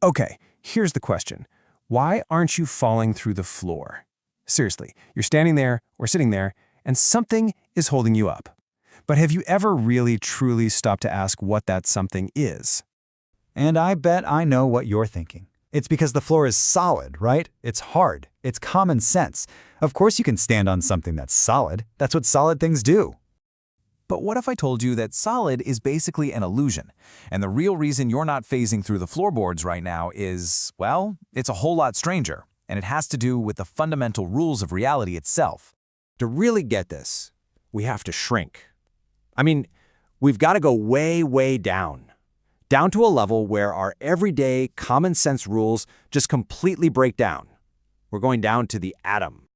Okay, here's the question. Why aren't you falling through the floor? Seriously, you're standing there or sitting there, and something is holding you up. But have you ever really truly stopped to ask what that something is? And I bet I know what you're thinking. It's because the floor is solid, right? It's hard. It's common sense. Of course you can stand on something that's solid. That's what solid things do. But what if I told you that solid is basically an illusion, and the real reason you're not phasing through the floorboards right now is, well, it's a whole lot stranger, and it has to do with the fundamental rules of reality itself. To really get this, we have to shrink. I mean, we've got to go way, way down to a level where our everyday common sense rules just completely break down. We're going down to the atom.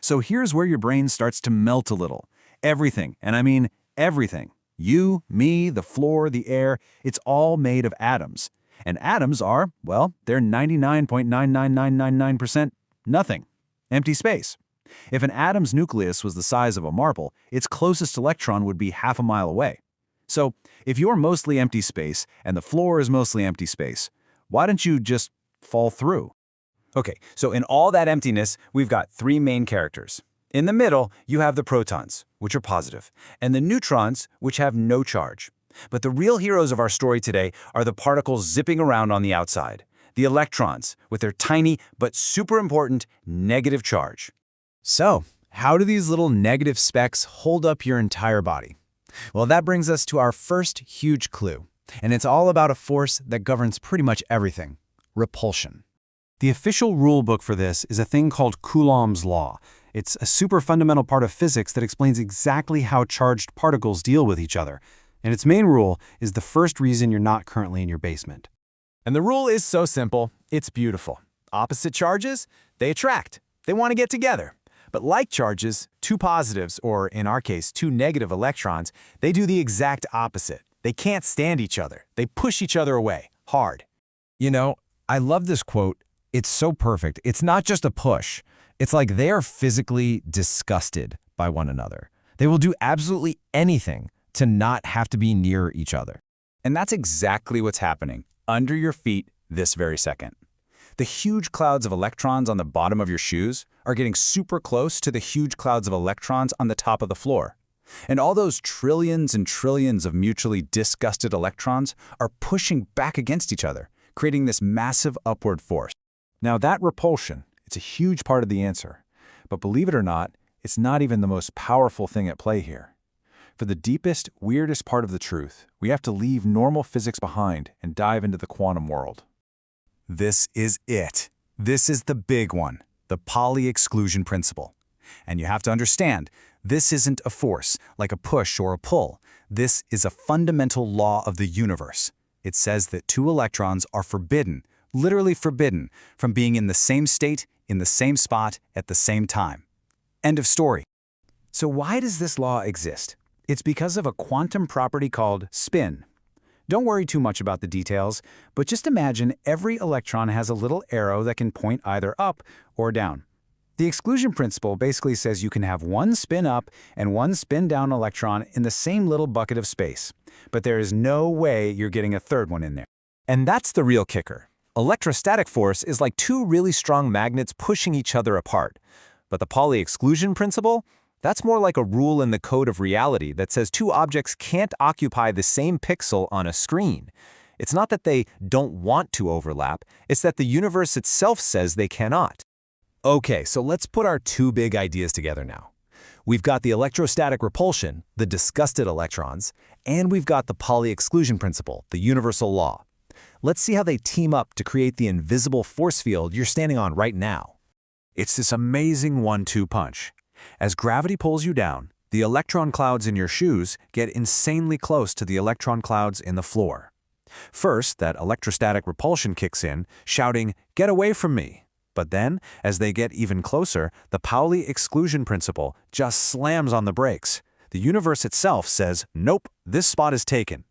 So here's where your brain starts to melt a little. Everything, and I mean everything. You, me, the floor, the air, it's all made of atoms. And atoms are, well, they're 99.99999% nothing. Empty space. If an atom's nucleus was the size of a marble, its closest electron would be half a mile away. So, if you're mostly empty space and the floor is mostly empty space, why don't you just fall through? Okay, so in all that emptiness, we've got three main characters. In the middle, you have the protons, which are positive, and the neutrons, which have no charge. But the real heroes of our story today are the particles zipping around on the outside, the electrons, with their tiny but super important negative charge. So, how do these little negative specks hold up your entire body? Well, that brings us to our first huge clue, and it's all about a force that governs pretty much everything: repulsion. The official rule book for this is a thing called Coulomb's law. It's a super fundamental part of physics that explains exactly how charged particles deal with each other, and its main rule is the first reason you're not currently in your basement. And the rule is so simple, it's beautiful. Opposite charges, they attract. They want to get together. But like charges, two positives, or in our case, two negative electrons, they do the exact opposite. They can't stand each other. They push each other away, hard. You know, I love this quote. It's so perfect. It's not just a push. It's like they are physically disgusted by one another. They will do absolutely anything to not have to be near each other. And that's exactly what's happening under your feet this very second. The huge clouds of electrons on the bottom of your shoes are getting super close to the huge clouds of electrons on the top of the floor. And all those trillions and trillions of mutually disgusted electrons are pushing back against each other, creating this massive upward force. Now that repulsion, it's a huge part of the answer. But believe it or not, it's not even the most powerful thing at play here. For the deepest, weirdest part of the truth, we have to leave normal physics behind and dive into the quantum world. This is it. This is the big one, the Pauli Exclusion Principle. And you have to understand, this isn't a force, like a push or a pull. This is a fundamental law of the universe. It says that two electrons are forbidden, literally forbidden, from being in the same state, in the same spot, at the same time. End of story. So why does this law exist? It's because of a quantum property called spin. Don't worry too much about the details, but just imagine every electron has a little arrow that can point either up or down. The exclusion principle basically says you can have one spin up and one spin down electron in the same little bucket of space, but there is no way you're getting a third one in there. And that's the real kicker. Electrostatic force is like two really strong magnets pushing each other apart. But the Pauli exclusion principle? That's more like a rule in the code of reality that says two objects can't occupy the same pixel on a screen. It's not that they don't want to overlap, it's that the universe itself says they cannot. Okay, so let's put our two big ideas together now. We've got the electrostatic repulsion, the disgusted electrons, and we've got the Pauli exclusion principle, the universal law. Let's see how they team up to create the invisible force field you're standing on right now. It's this amazing 1-2 punch. As gravity pulls you down, the electron clouds in your shoes get insanely close to the electron clouds in the floor. First, that electrostatic repulsion kicks in, shouting, "Get away from me!" But then, as they get even closer, the Pauli exclusion principle just slams on the brakes. The universe itself says, "Nope, this spot is taken."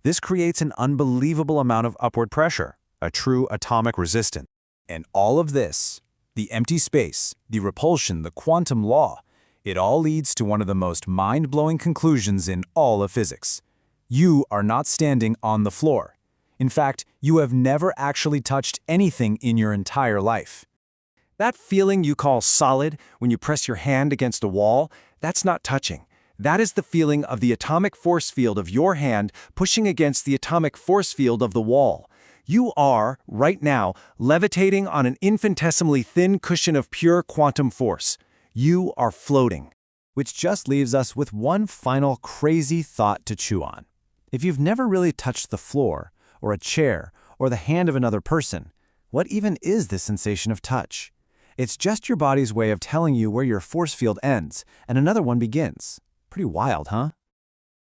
This creates an unbelievable amount of upward pressure, a true atomic resistance. And all of this, the empty space, the repulsion, the quantum law, it all leads to one of the most mind-blowing conclusions in all of physics. You are not standing on the floor. In fact, you have never actually touched anything in your entire life. That feeling you call solid when you press your hand against a wall, that's not touching. That is the feeling of the atomic force field of your hand pushing against the atomic force field of the wall. You are, right now, levitating on an infinitesimally thin cushion of pure quantum force. You are floating. Which just leaves us with one final crazy thought to chew on. If you've never really touched the floor, or a chair, or the hand of another person, what even is this sensation of touch? It's just your body's way of telling you where your force field ends and another one begins. Pretty wild, huh?